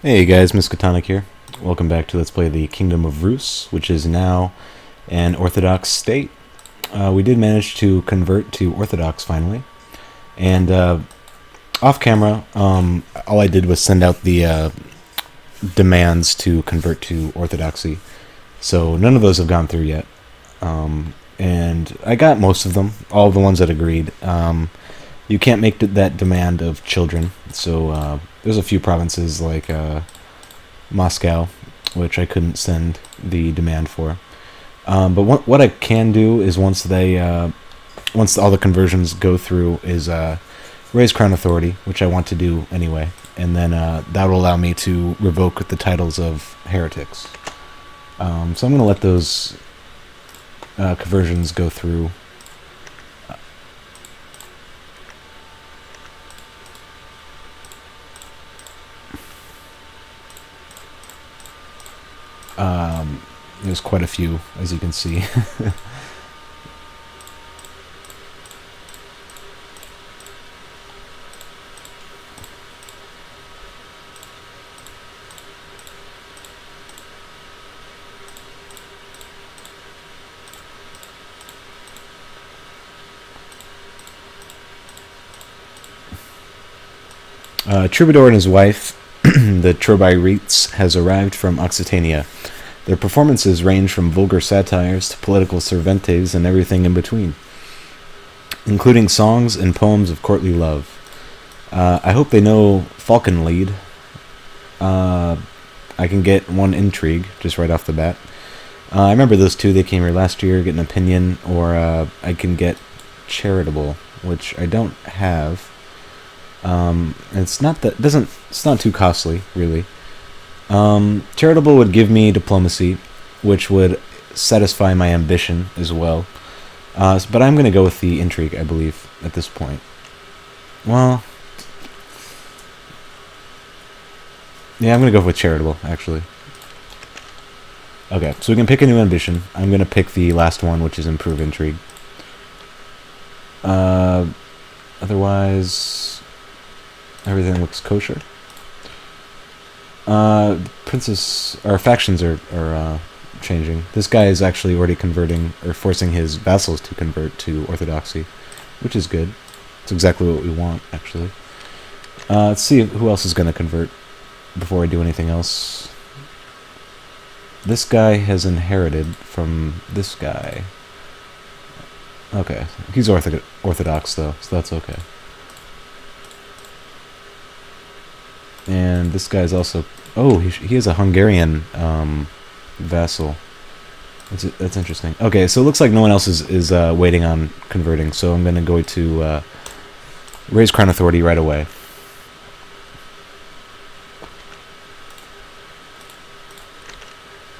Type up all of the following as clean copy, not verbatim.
Hey guys, Miskatonic here. Welcome back to Let's Play the Kingdom of Rus, which is now an Orthodox state. We did manage to convert to Orthodox finally. And off camera, all I did was send out the demands to convert to Orthodoxy. So none of those have gone through yet. And I got most of them, all the ones that agreed. You can't make that demand of children, so there's a few provinces like Moscow, which I couldn't send the demand for. But what I can do is once all the conversions go through, is raise crown authority, which I want to do anyway, and then that will allow me to revoke the titles of heretics. So I'm going to let those conversions go through. There's quite a few, as you can see. Troubadour and his wife, the Trobairites, has arrived from Occitania. Their performances range from vulgar satires to political cervantes and everything in between, including songs and poems of courtly love. I hope they know Falconlied. I can get one intrigue just right off the bat. I remember those two. They came here last year. Get an opinion, or I can get charitable, which I don't have. It's not too costly, really. Charitable would give me diplomacy, which would satisfy my ambition as well. But I'm going to go with the intrigue, I believe, at this point. Well, yeah, I'm going to go with charitable, actually. Okay, so we can pick a new ambition. I'm going to pick the last one, which is improve intrigue. Otherwise, everything looks kosher. Our factions are changing. This guy is actually already converting, or forcing his vassals to convert to Orthodoxy, which is good. It's exactly what we want, actually. Let's see who else is going to convert before I do anything else. This guy has inherited from this guy. Okay, he's Orthodox though, so that's okay. And this guy's also... Oh, he is a Hungarian vassal. That's interesting. Okay, so it looks like no one else is waiting on converting, so I'm going to go to raise crown authority right away.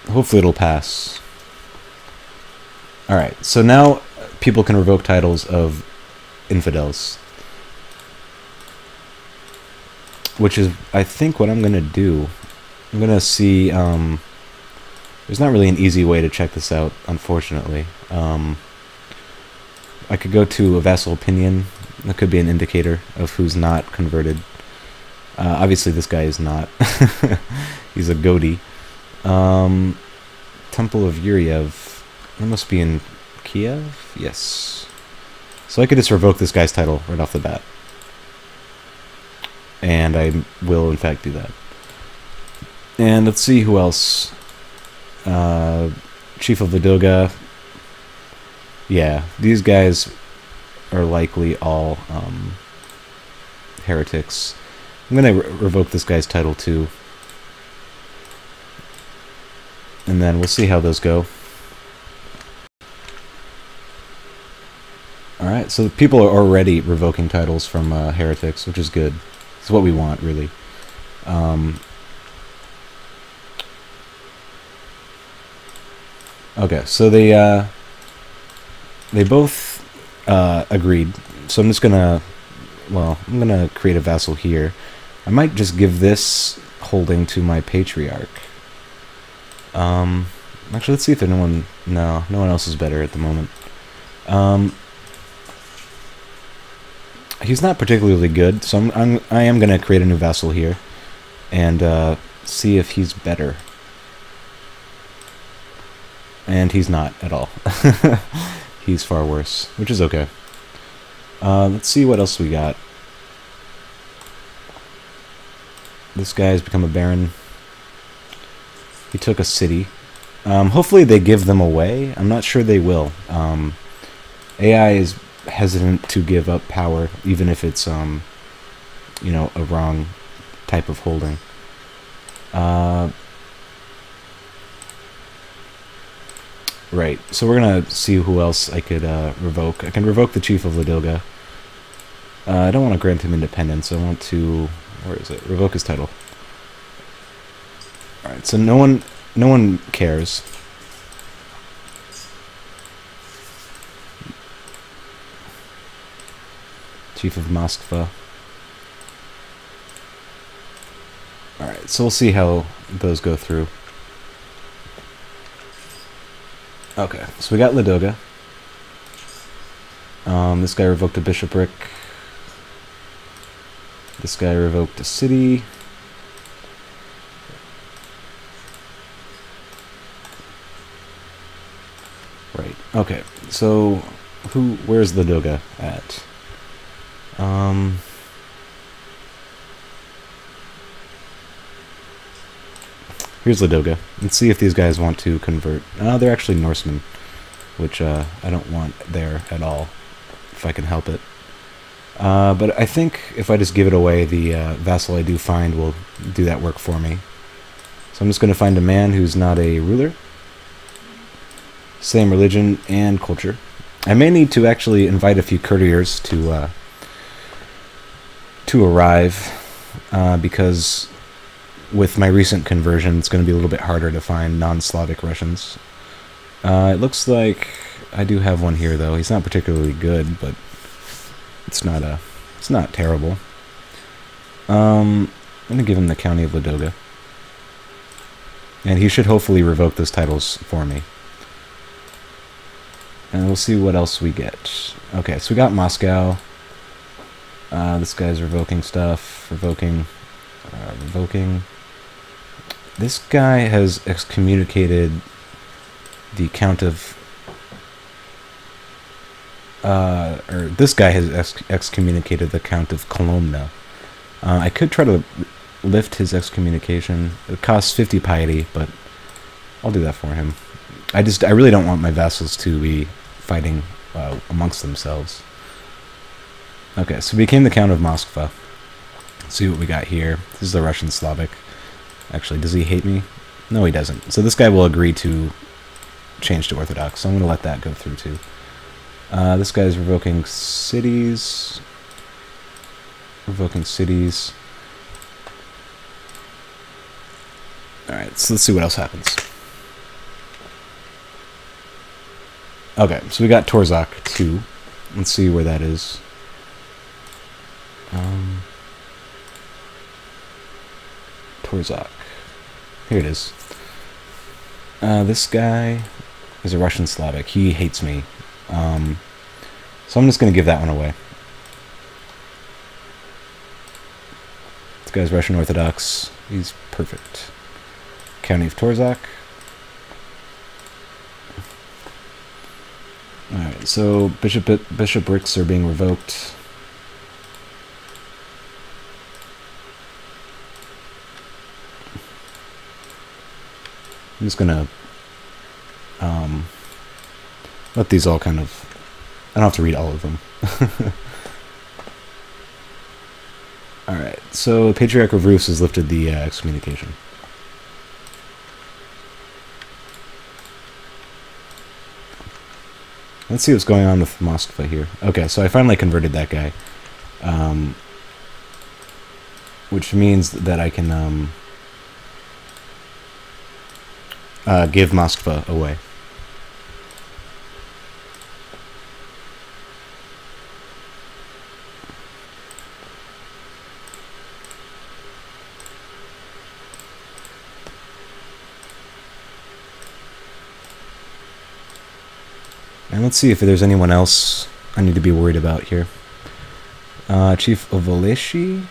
Hopefully it'll pass. Alright, so now people can revoke titles of infidels. Which is, I think, what I'm going to do. I'm going to see, there's not really an easy way to check this out, unfortunately. I could go to a vassal opinion. That could be an indicator of who's not converted. Obviously this guy is not. He's a goatee. Temple of Yuriev. That must be in Kiev? Yes. So I could just revoke this guy's title right off the bat. And I will, in fact, do that. And let's see who else. Chief of Ladoga. Yeah, these guys are likely all heretics. I'm going to revoke this guy's title, too. And then we'll see how those go. Alright, so people are already revoking titles from heretics, which is good. It's what we want, really. Okay, so they both agreed. So I'm just gonna, well, I'm gonna create a vassal here. I might just give this holding to my patriarch. Actually, let's see if anyone. No one else is better at the moment. He's not particularly good, so I am going to create a new vassal here. and see if he's better. And he's not at all. He's far worse, which is okay. Let's see what else we got. This guy's become a baron. He took a city. Hopefully they give them away. I'm not sure they will. AI is hesitant to give up power, even if it's, you know, a wrong type of holding. Right, so we're gonna see who else I could revoke. I can revoke the Chief of Ladilga. I don't want to grant him independence. I want to... where is it? Revoke his title. Alright, so no one cares. Chief of Moskva. Alright, so we'll see how those go through. Okay, so we got Ladoga. This guy revoked a bishopric. This guy revoked a city. Right, okay, so where's Ladoga at? Here's Ladoga. Let's see if these guys want to convert. They're actually Norsemen, which I don't want there at all, if I can help it. But I think if I just give it away, the vassal I do find will do that work for me. So I'm just going to find a man who's not a ruler. Same religion and culture. I may need to actually invite a few courtiers to arrive, because with my recent conversion, it's going to be a little bit harder to find non-Slavic Russians. It looks like I do have one here, though. He's not particularly good, but it's not terrible. I'm going to give him the County of Ladoga. And he should hopefully revoke those titles for me. And we'll see what else we get. Okay, so we got Moscow. This guy's revoking stuff. Revoking. This guy has excommunicated the Count of... or this guy has excommunicated the Count of Kolomna. I could try to lift his excommunication. It costs 50 piety, but I'll do that for him. I really don't want my vassals to be fighting amongst themselves. Okay, so we became the Count of Moskva. Let's see what we got here. This is the Russian Slavic. Actually, does he hate me? No, he doesn't. So this guy will agree to change to Orthodox, so I'm going to let that go through too. This guy's revoking cities. Revoking cities. Alright, so let's see what else happens. Okay, so we got Torzak 2. Let's see where that is. Torzak. Here it is. This guy is a Russian Slavic. He hates me. So I'm just going to give that one away. This guy's Russian Orthodox. He's perfect. County of Torzak. Alright, so bishoprics are being revoked. I'm just gonna let these all kind of... I don't have to read all of them. Alright, so Patriarch of Rus has lifted the excommunication. Let's see what's going on with Moskva here. Okay, so I finally converted that guy. Which means that I can give Moskva away. And let's see if there's anyone else I need to be worried about here. Chief of Valeshi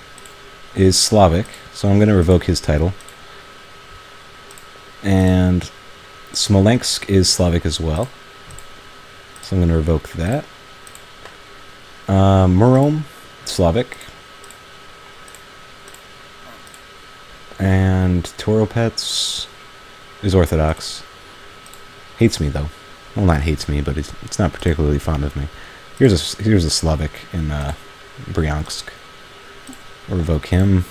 is Slavic, so I'm going to revoke his title. And Smolensk is Slavic as well, so I'm going to revoke that. Murom, Slavic. And Toropets is Orthodox. Hates me, though. Well, not hates me, but it's not particularly fond of me. Here's a Slavic in Bryansk. We'll revoke him.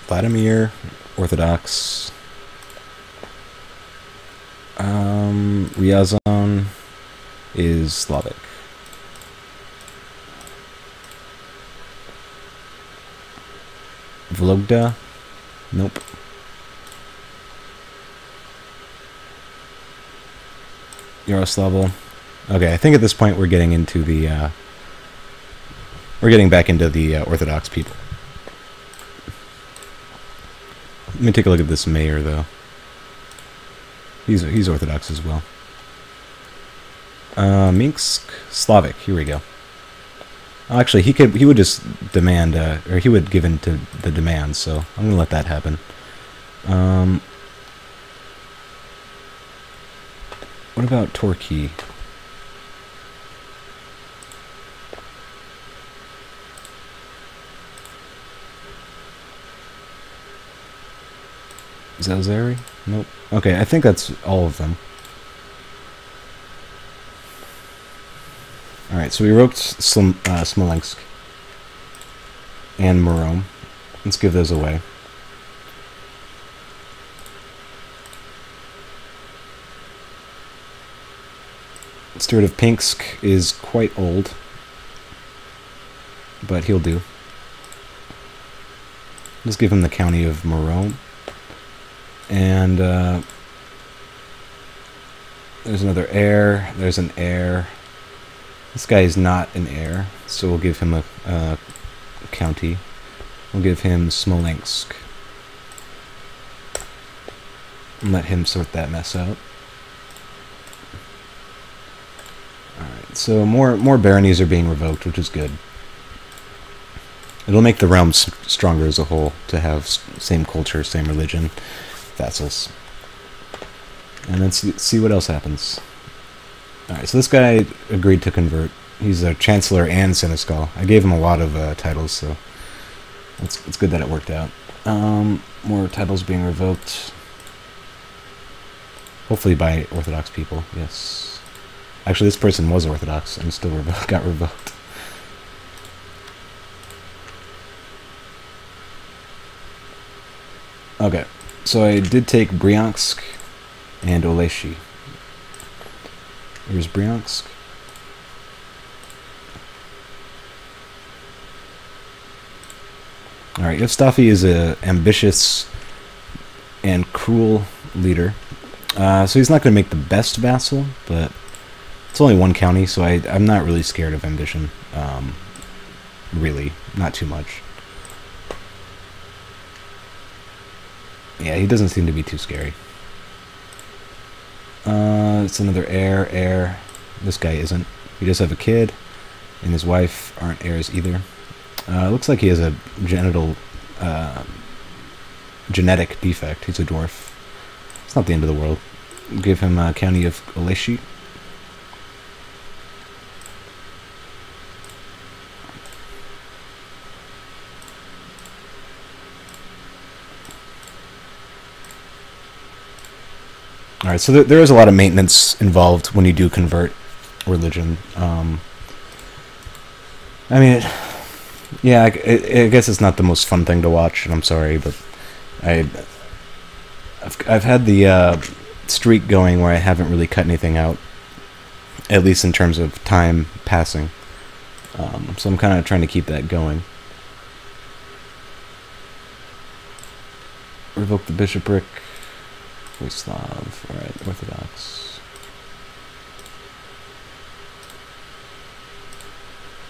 Vladimir, Orthodox. Ryazan is Slavic. Vologda? Nope. Yaroslavl. Okay, I think at this point we're getting into the we're getting back into the Orthodox people. Let me take a look at this mayor, though. He's Orthodox as well. Minsk, Slavic. Here we go. Actually, he would just demand, or he would give in to the demands. So I'm gonna let that happen. What about Torquay? Zalzari? Nope. Okay, I think that's all of them. Alright, so we wrote Smolensk and Murom. Let's give those away. Steward of Pinsk is quite old, but he'll do. Let's give him the county of Murom. And there's another heir. There's an heir. This guy is not an heir, so we'll give him a county. We'll give him Smolensk. And let him sort that mess out. Alright, so more baronies are being revoked, which is good. It'll make the realm stronger as a whole to have same culture, same religion, vassals. And then see what else happens. Alright, so this guy agreed to convert. He's a chancellor and seneschal. I gave him a lot of titles, so it's good that it worked out. More titles being revoked. Hopefully by Orthodox people, yes. Actually, this person was Orthodox and still got revoked. Okay, so I did take Bryansk and Oleshi. Here's Bryansk. Alright, Evstafi is an ambitious and cruel leader. So he's not going to make the best vassal, but it's only one county, so I'm not really scared of ambition. Really, not too much. Yeah, he doesn't seem to be too scary. It's another heir. This guy isn't. He does have a kid, and his wife aren't heirs either. Looks like he has a genetic defect. He's a dwarf. It's not the end of the world. We'll give him a county of Oleshi. Alright, so there is a lot of maintenance involved when you do convert religion. I mean, yeah, I guess it's not the most fun thing to watch, and I'm sorry, but I've had the streak going where I haven't really cut anything out, at least in terms of time passing. So I'm kind of trying to keep that going. Revoke the bishopric. Slav, alright, Orthodox.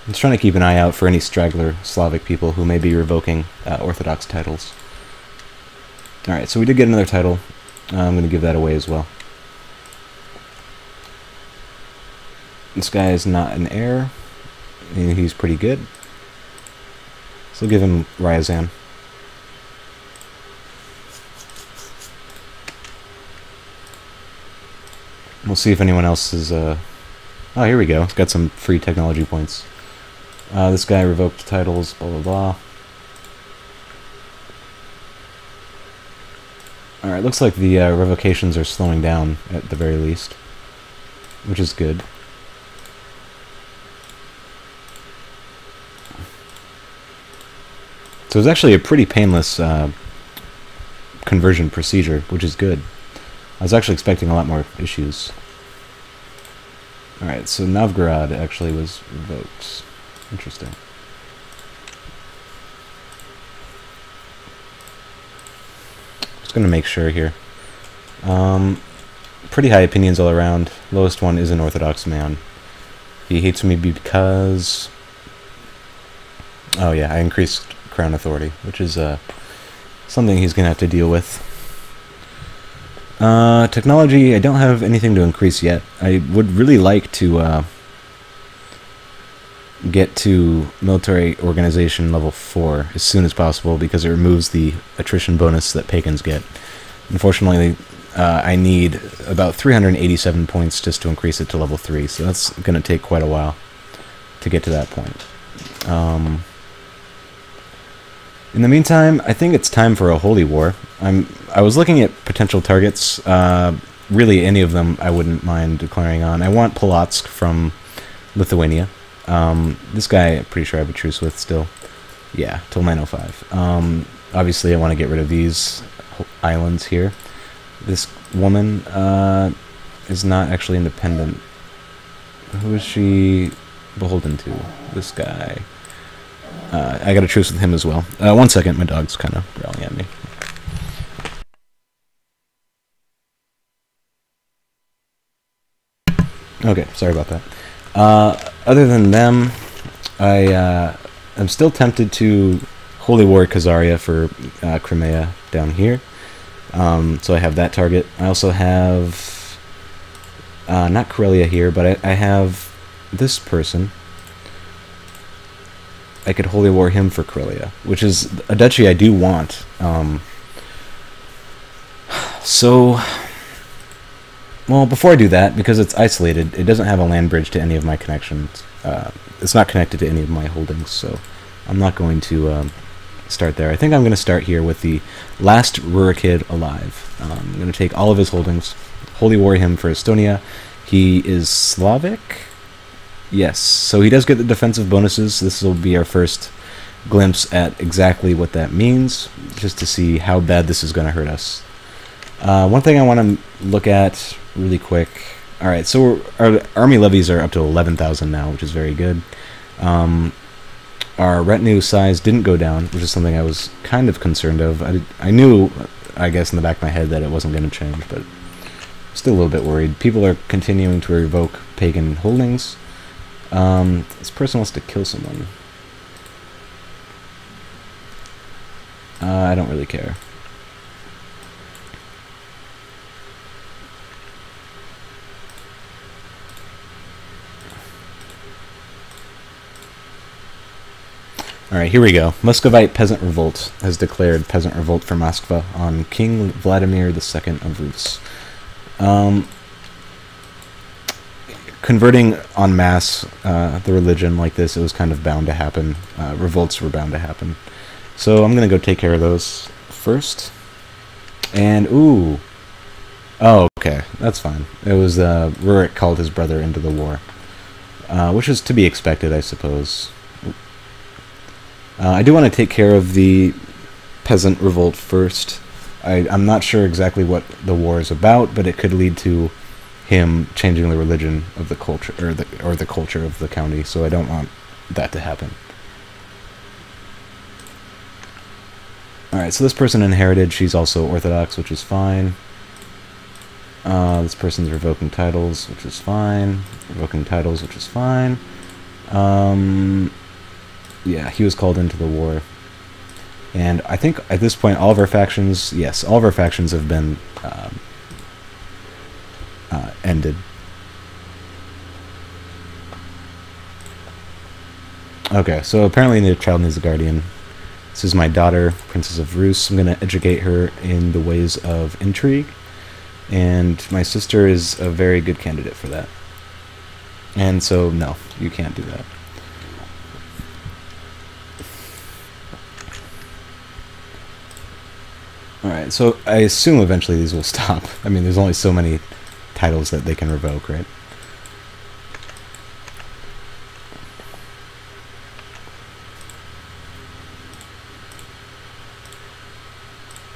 I'm just trying to keep an eye out for any straggler Slavic people who may be revoking Orthodox titles. Alright, so we did get another title. I'm going to give that away as well. This guy is not an heir. He's pretty good. So give him Ryazan. We'll see if anyone else is... Oh, here we go. It's got some free technology points. This guy revoked titles, blah, blah, blah. Alright, looks like the revocations are slowing down, at the very least. Which is good. So it's actually a pretty painless conversion procedure, which is good. I was actually expecting a lot more issues. Alright, so Novgorod actually was revoked. Interesting. Just gonna make sure here. Pretty high opinions all around. Lowest one is an Orthodox man. He hates me because... Oh yeah, I increased crown authority, which is something he's gonna have to deal with. Technology, I don't have anything to increase yet. I would really like to get to military organization level 4 as soon as possible because it removes the attrition bonus that pagans get. Unfortunately, I need about 387 points just to increase it to level 3, so that's going to take quite a while to get to that point. In the meantime, I think it's time for a holy war. I was looking at potential targets. Really, any of them I wouldn't mind declaring on. I want Polotsk from Lithuania. This guy, I'm pretty sure I have a truce with still. Yeah, till 905. Obviously, I want to get rid of these islands here. This woman is not actually independent. Who is she beholden to? This guy. I got a truce with him as well. 1 second, my dog's kind of growling at me. Okay, sorry about that. Other than them, I'm still tempted to Holy War Khazaria for Crimea down here. So I have that target. I also have not Karelia here, but I have this person. I could Holy War him for Karelia, which is a duchy I do want. Well, before I do that, because it's isolated, it doesn't have a land bridge to any of my connections. It's not connected to any of my holdings, so I'm not going to start there. I think I'm going to start here with the last Rurikid alive. I'm going to take all of his holdings, Holy War him for Estonia. He is Slavic? Yes, so he does get the defensive bonuses. This will be our first glimpse at exactly what that means, just to see how bad this is going to hurt us. One thing I want to look at really quick. Alright, so our army levies are up to 11,000 now, which is very good. Our retinue size didn't go down, which is something I was kind of concerned of. I knew, I guess, in the back of my head that it wasn't going to change, but still a little bit worried. People are continuing to revoke pagan holdings. This person wants to kill someone. I don't really care. Alright, here we go. Muscovite Peasant Revolt has declared Peasant Revolt for Moskva on King Vladimir II of Rus. Converting en masse the religion like this, it was kind of bound to happen. Revolts were bound to happen. So I'm going to go take care of those first. And, ooh. Oh, okay. That's fine. It was Rurik called his brother into the war. Which is to be expected, I suppose. I do want to take care of the peasant revolt first. I'm not sure exactly what the war is about, but it could lead to him changing the religion of the culture, or the culture of the county, so I don't want that to happen. Alright, so this person inherited, she's also Orthodox, which is fine. This person's revoking titles, which is fine. Revoking titles, which is fine. Yeah, he was called into the war. And I think at this point all of our factions, yes, all of our factions have been ended. Okay, so apparently the child needs a guardian. This is my daughter, Princess of Rus. I'm going to educate her in the ways of intrigue. And my sister is a very good candidate for that. And so, no, you can't do that. Alright, so I assume eventually these will stop. I mean, there's only so many titles that they can revoke, right?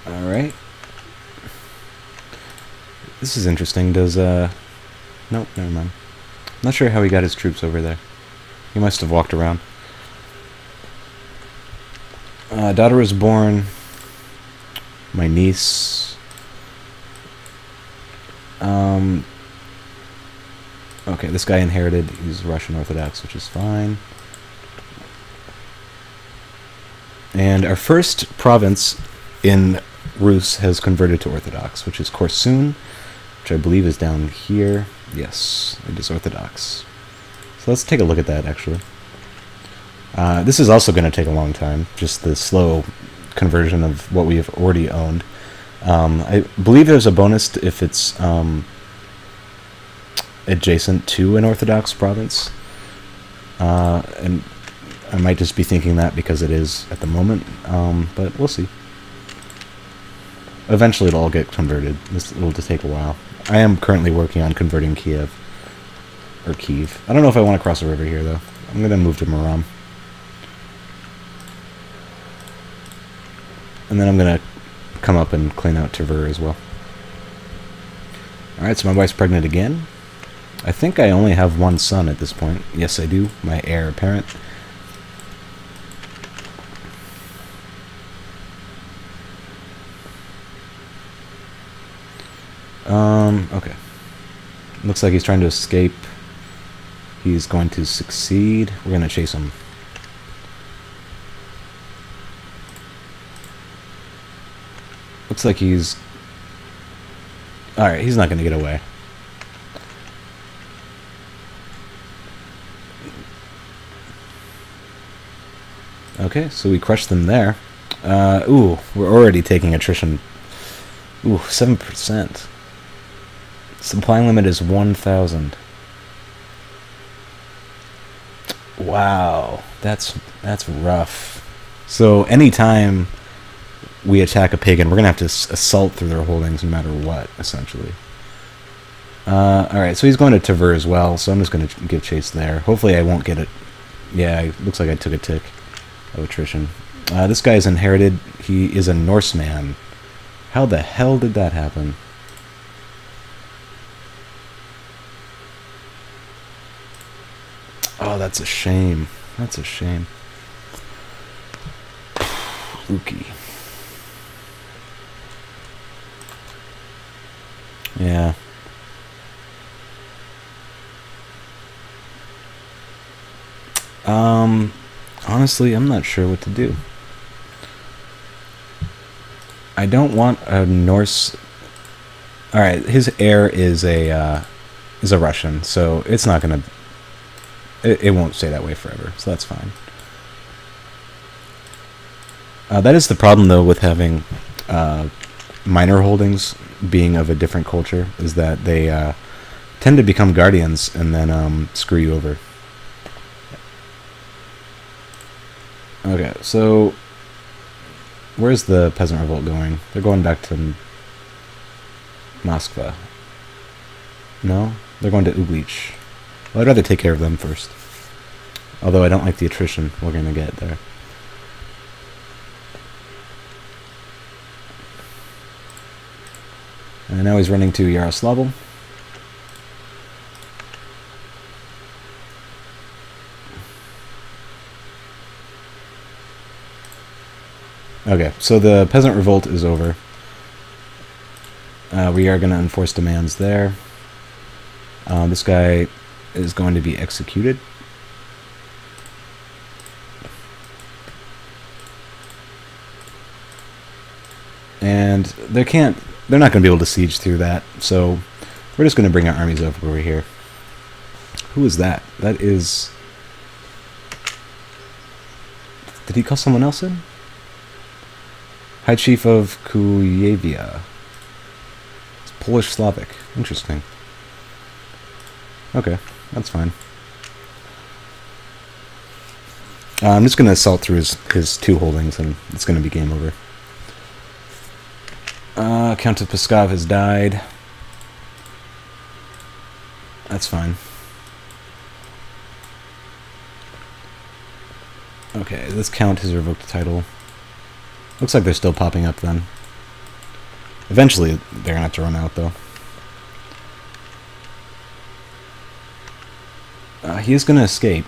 Alright. This is interesting. Does, nope, never mind. I'm not sure how he got his troops over there. He must have walked around. Daughter was born. My niece. Okay, this guy inherited. He's Russian Orthodox, which is fine. And our first province in Rus has converted to Orthodox, which is Korsun, which I believe is down here. Yes, it is Orthodox. So let's take a look at that, actually. This is also going to take a long time, just the slow conversion of what we have already owned. I believe there's a bonus if it's adjacent to an Orthodox province. And I might just be thinking that because it is at the moment, but we'll see. Eventually it'll all get converted. It'll just take a while. I am currently working on converting Kiev. Or Kiev. I don't know if I want to cross a river here, though. I'm going to move to Muram. And then I'm going to come up and clean out Tver as well. Alright, so my wife's pregnant again. I think I only have one son at this point. Yes, I do. My heir apparent. Okay. Looks like he's trying to escape. He's going to succeed. We're going to chase him. Looks like he's... Alright, he's not going to get away. Okay, so we crushed them there. Ooh, we're already taking attrition. Ooh, 7%. Supply limit is 1,000. Wow, that's rough. So anytime we attack a pagan, we're gonna have to assault through their holdings no matter what, essentially. Alright, so he's going to Tver as well, so I'm just gonna give chase there. Hopefully I won't get it. Yeah, it looks like I took a tick of attrition. This guy is inherited. He is a Norseman. How the hell did that happen? Oh, that's a shame. That's a shame. Luki. Yeah. Honestly, I'm not sure what to do. I don't want a Norse... Alright, his heir is a Russian, so it's not gonna... It won't stay that way forever, so that's fine. That is the problem, though, with having minor holdings being of a different culture, is that they tend to become guardians and then screw you over. Okay, so where's the peasant revolt going? They're going back to Moskva. No? They're going to Uglich. Well, I'd rather take care of them first. Although I don't like the attrition we're going to get there. And now he's running to Yaroslavl. Okay, so the peasant revolt is over. We are going to enforce demands there. This guy is going to be executed. And they're not going to be able to siege through that, so we're just going to bring our armies over here. Who is that? That is... Did he call someone else in? High Chief of Kujavia. It's Polish Slavic. Interesting. Okay, that's fine. I'm just going to assault through his 2 holdings, and it's going to be game over. Count of Pskov has died. That's fine. Okay, this Count has revoked the title. Looks like they're still popping up then. Eventually, they're going to have to run out, though. He is going to escape.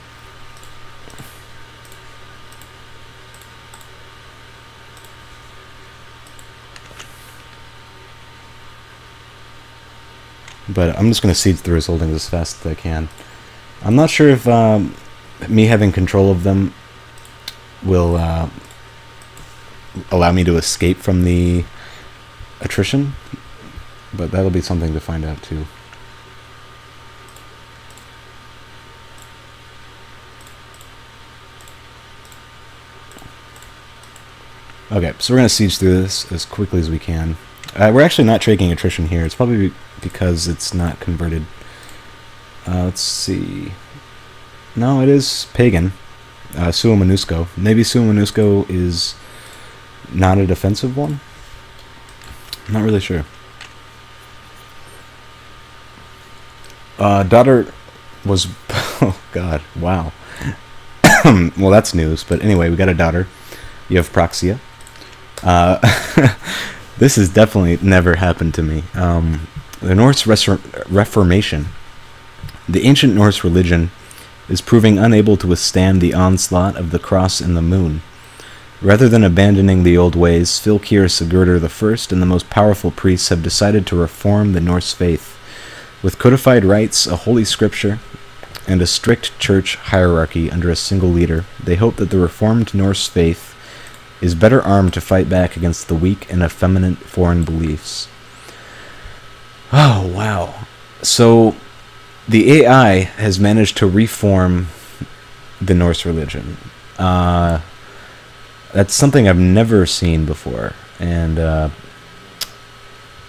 But I'm just going to siege through his holdings as fast as I can. I'm not sure if me having control of them will allow me to escape from the attrition, but that'll be something to find out too. Okay, so we're going to siege through this as quickly as we can. We're actually not taking attrition here. It's probably because it's not converted. Let's see. No, it is pagan. Suomanusko. Maybe Suomanusko is not a defensive one? I'm not really sure. Daughter was... Oh, God. Wow. Well, that's news. But anyway, we got a daughter. You have Praxia. This has definitely never happened to me. The Norse Reformation. The ancient Norse religion is proving unable to withstand the onslaught of the cross and the moon. Rather than abandoning the old ways, Fylkir Sigurdur I and the most powerful priests have decided to reform the Norse faith. With codified rites, a holy scripture, and a strict church hierarchy under a single leader, they hope that the reformed Norse faith is better armed to fight back against the weak and effeminate foreign beliefs. Oh, wow. So, the AI has managed to reform the Norse religion. That's something I've never seen before, and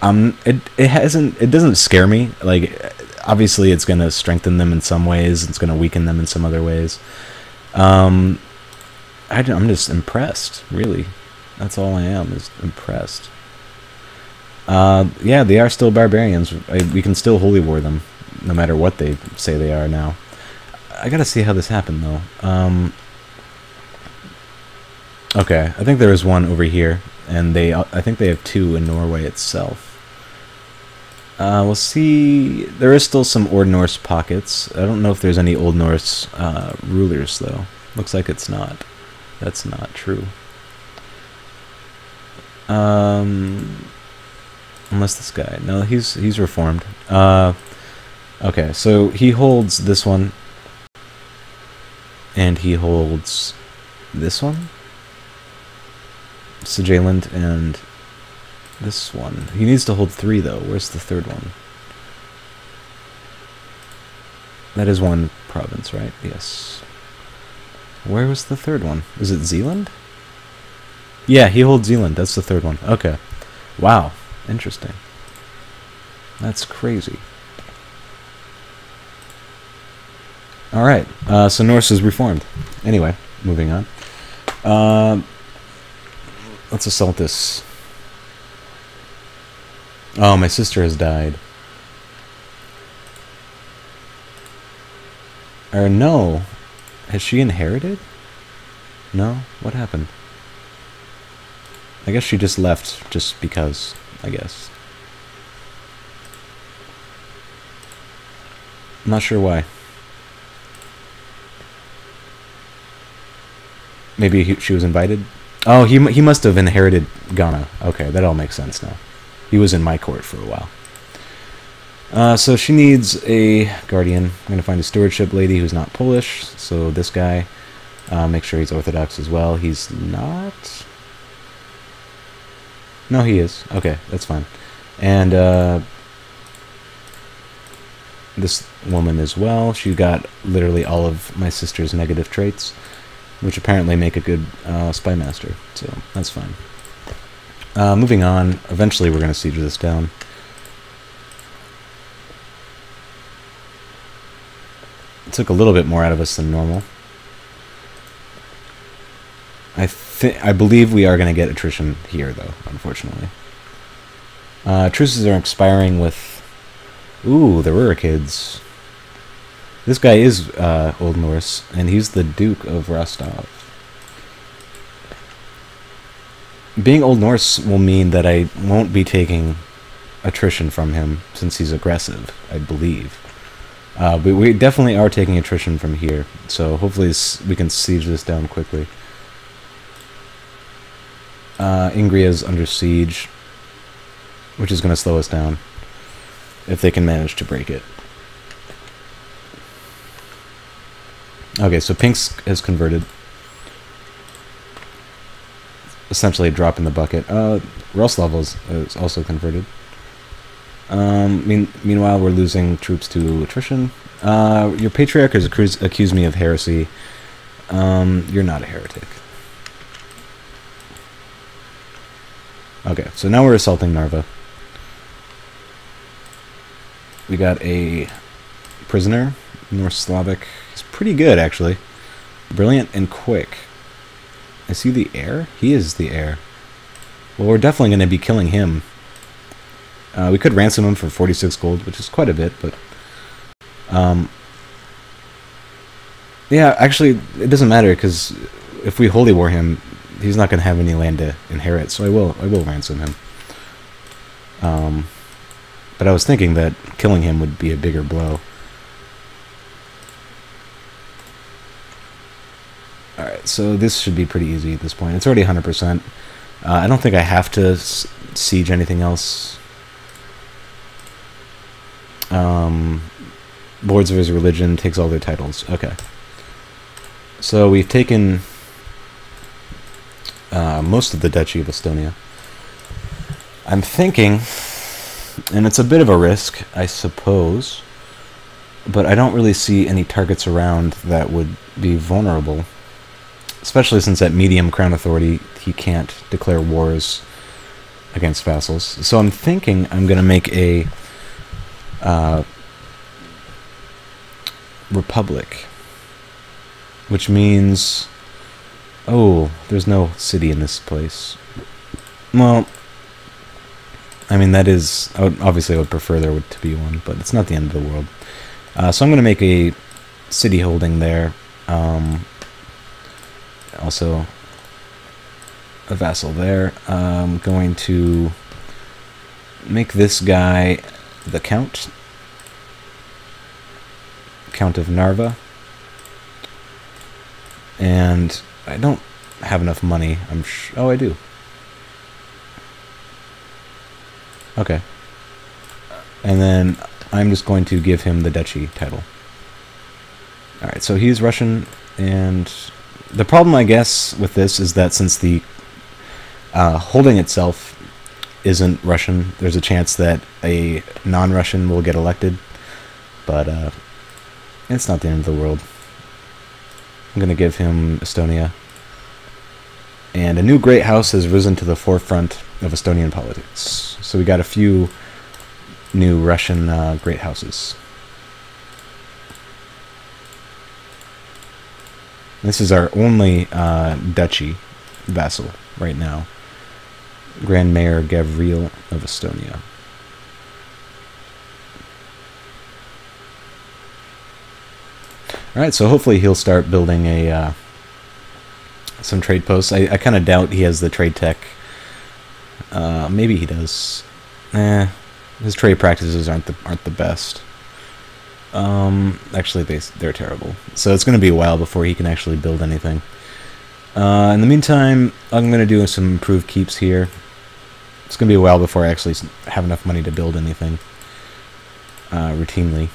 it doesn't scare me. Like, obviously, it's going to strengthen them in some ways. It's going to weaken them in some other ways. I'm just impressed, really. That's all I am, is impressed. Yeah, they are still barbarians. We can still holy war them, no matter what they say they are now. I gotta see how this happened, though. Okay, I think there is one over here, and I think they have 2 in Norway itself. We'll see. There is still some Old Norse pockets. I don't know if there's any Old Norse rulers, though. Looks like it's not. That's not true. Unless this guy. No, he's reformed. Okay, so he holds this one. And he holds this one. Sigeland and this one. He needs to hold 3, though. Where's the 3rd one? That is one province, right? Yes. Where was the 3rd one? Is it Zealand? Yeah, he holds Zealand. That's the 3rd one. Okay. Wow. Interesting. That's crazy. Alright. So Norse is reformed. Anyway, moving on. Let's assault this. Oh, my sister has died. Or no. Has she inherited? No? What happened? I guess she just left just because, I guess. I'm not sure why. Maybe she was invited? Oh, he must have inherited Ghana. Okay, that all makes sense now. He was in my court for a while. So she needs a guardian. I'm going to find a stewardship lady who's not Polish. So this guy, make sure he's Orthodox as well. He's not? No, he is. Okay, that's fine. And this woman as well. She got literally all of my sister's negative traits, which apparently make a good spy master. So that's fine. Moving on, eventually we're going to siege this down. It took a little bit more out of us than normal. I believe we are going to get attrition here, though, unfortunately. Truces are expiring with... Ooh, the Rurikids. This guy is Old Norse, and he's the Duke of Rostov. Being Old Norse will mean that I won't be taking attrition from him, since he's aggressive, I believe. But we definitely are taking attrition from here, so hopefully we can siege this down quickly. Ingria's under siege, which is going to slow us down, if they can manage to break it. Okay, so Pink's has converted. Essentially a drop in the bucket. Roslav is also converted. Meanwhile, we're losing troops to attrition. Your Patriarch has accused me of heresy. You're not a heretic. Okay, so now we're assaulting Narva. We got a prisoner, North Slavic. He's pretty good, actually. Brilliant and quick. Is he the heir? He is the heir. Well, we're definitely going to be killing him. We could ransom him for 46 gold, which is quite a bit, but... yeah, actually, it doesn't matter, because if we holy war him, he's not going to have any land to inherit, so I will ransom him. But I was thinking that killing him would be a bigger blow. Alright, so this should be pretty easy at this point. It's already 100%. I don't think I have to siege anything else. Boards of his religion, takes all their titles. Okay. So we've taken most of the Duchy of Estonia. I'm thinking, and it's a bit of a risk, I suppose, but I don't really see any targets around that would be vulnerable. Especially since at medium crown authority, he can't declare wars against vassals. So I'm thinking I'm going to make a republic. Which means... Oh, there's no city in this place. Well, I mean, that is... obviously, I would prefer there to be one, but it's not the end of the world. So I'm going to make a city holding there. Also, a vassal there. I'm going to make this guy the Count. Count of Narva. And I don't have enough money. Oh, I do. Okay. And then I'm just going to give him the duchy title. Alright, so he's Russian, and the problem, I guess, with this is that since the holding itself isn't Russian, there's a chance that a non-Russian will get elected, but it's not the end of the world. I'm going to give him Estonia. And a new great house has risen to the forefront of Estonian politics. So we got a few new Russian great houses. This is our only duchy vassal right now. Grand Mayor Gavril of Estonia. Alright, so hopefully he'll start building a some trade posts. I kind of doubt he has the trade tech. Maybe he does. His trade practices aren't the best. Actually, they're terrible. So it's going to be a while before he can actually build anything. In the meantime, I'm going to do some improved keeps here. It's going to be a while before I actually have enough money to build anything routinely.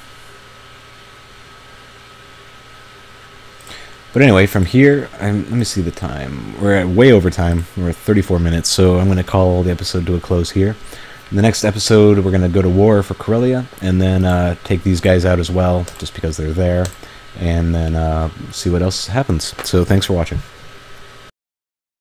But anyway, from here, let me see the time. We're at way over time. We're at 34 minutes, so I'm going to call the episode to a close here. In the next episode, we're going to go to war for Karelia, and then take these guys out as well, just because they're there, and then see what else happens. So thanks for watching.